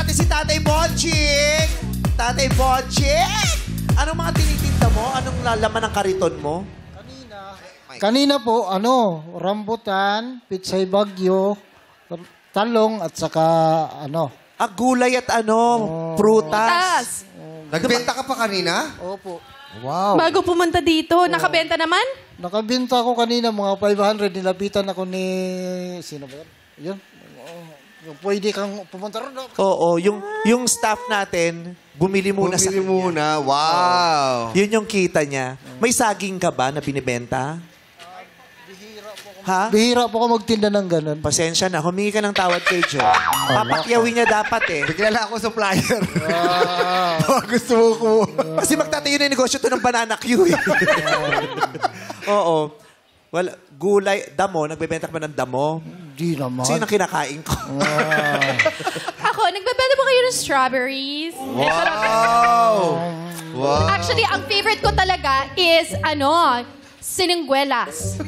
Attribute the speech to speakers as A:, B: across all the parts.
A: natin si Tatay Bonching. Tatay Bonching! Anong mga tinitinda mo? Anong lalaman ng kariton mo?
B: Kanina po, rambutan, pitsay bagyo, talong, at saka,
A: Gulay at prutas.
C: Nagbenta ka pa kanina?
B: Opo.
C: Wow.
D: Bago pumunta dito, nakabenta naman?
B: Nakabinta ako kanina, mga 500, nilapitan ako ni, sino ba yan? Yun. Yung pwede kang pumunta ron.
A: Oo, yung staff natin, bumili muna sa
C: Bumili
A: kanya.
C: muna. Wow.
A: Yun yung kita niya. May saging ka ba na binibenta? Ha?
B: Bihira po ako magtinda ng ganun.
A: Pasensya na, humingi ka ng tawad kay Joe. Papakyawin niya dapat eh.
C: Bigla lang ako supplier. Baka gusto mo ko.
A: Kasi magtatayo na yung negosyo to ng banana Q eh. Oo. Well, gulay, damo, nagbebenta ka ba ng damo?
B: Di naman.
A: Sino ang kinakain ko?
D: Ako, nagbebenta po kayo ng strawberries.
C: Wow. Wow.
D: Actually, ang favorite ko talaga is, siningguelas.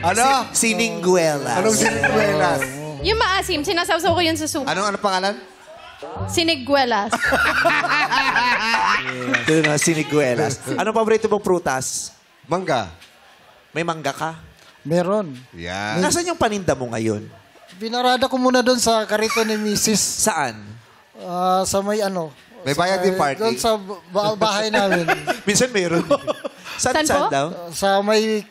C: Ano?
A: Siningguelas.
C: Anong siniguelas?
D: Yung maasim, sinasawsaw ko yun sa soup.
C: Ano pangalan?
D: Siniguelas.
A: Ito na, siniguelas. Anong paborito mong prutas?
C: Mangga.
A: May mangga ka?
B: Meron.
C: Yan.
A: Nasaan yung paninda mo ngayon?
B: Binarada ko muna doon sa karito ni Mrs.
A: Saan?
B: Sa may
C: May bayad din party?
B: Doon sa bahay namin.
A: Minsan meron.
D: Saan po?
A: daw?
B: Sa may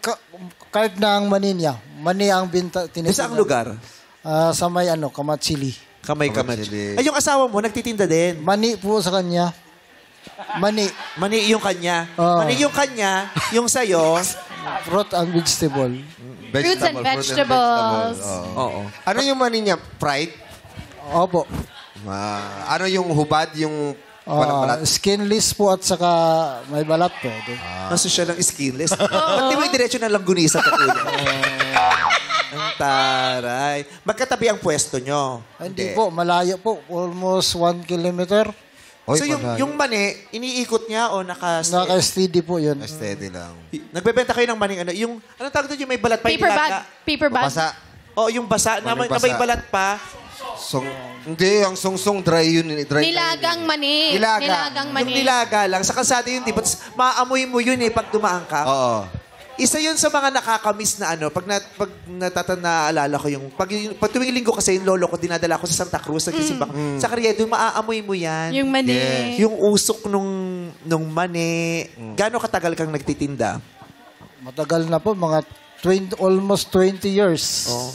B: cart ng Maninya. Mani ang tinitinda.
A: Saang lugar?
B: Sa may Kamatsili.
A: Kamay-kamay.
C: Kamay-sili.
A: Ay, yung asawa mo, nagtitinda din.
B: Mani po sa kanya. Mani.
A: Mani yung kanya.
B: Oo.
A: Mani yung kanya, yung sayo.
B: Fruit and vegetable.
D: Fruits and vegetables.
A: Oo.
C: Ano yung mani niya? Fried?
B: Opo.
C: Ano yung hubad? Yung balat-balat?
B: Skinless po at saka may balat po.
A: Nasa siya ng skinless. Ba't di mo yung diretso na langgunisa sa kuya? Ang taray. Magkatabi ang pwesto nyo.
B: Hindi po, malayo po. Almost 1 kilometer.
C: Oy,
A: So yung mani, iniikot niya o
B: Naka-steady po yun.
C: Steady lang.
A: Nagbebenta kayo ng maning yung anong tawag doon yung may balat pa yung
D: Paper
A: nilaga?
D: bag. Paper bag.
C: Basa.
A: O yung basa na may
C: Maning basa.
A: balat pa.
C: Hindi, ang song-song dry yun. Dry
D: Nilagang mani.
C: Nilaga.
D: Nilagang mani.
A: Yung nilaga lang. Sa kalsada yun, di ba? Maamoy mo yun pag dumaan ka.
C: Oo.
A: Isa yun sa mga nakakamiss na pag naaalala ko pag tuwing linggo kasi yung lolo ko, dinadala ko sa Santa Cruz, nagsisimba. Sa Carriedo, maaamoy mo yan.
D: Yung mani.
C: Yes.
A: Yung usok nung mani. Gaano katagal kang nagtitinda?
B: Matagal na po, mga almost 20 years.
A: Oh.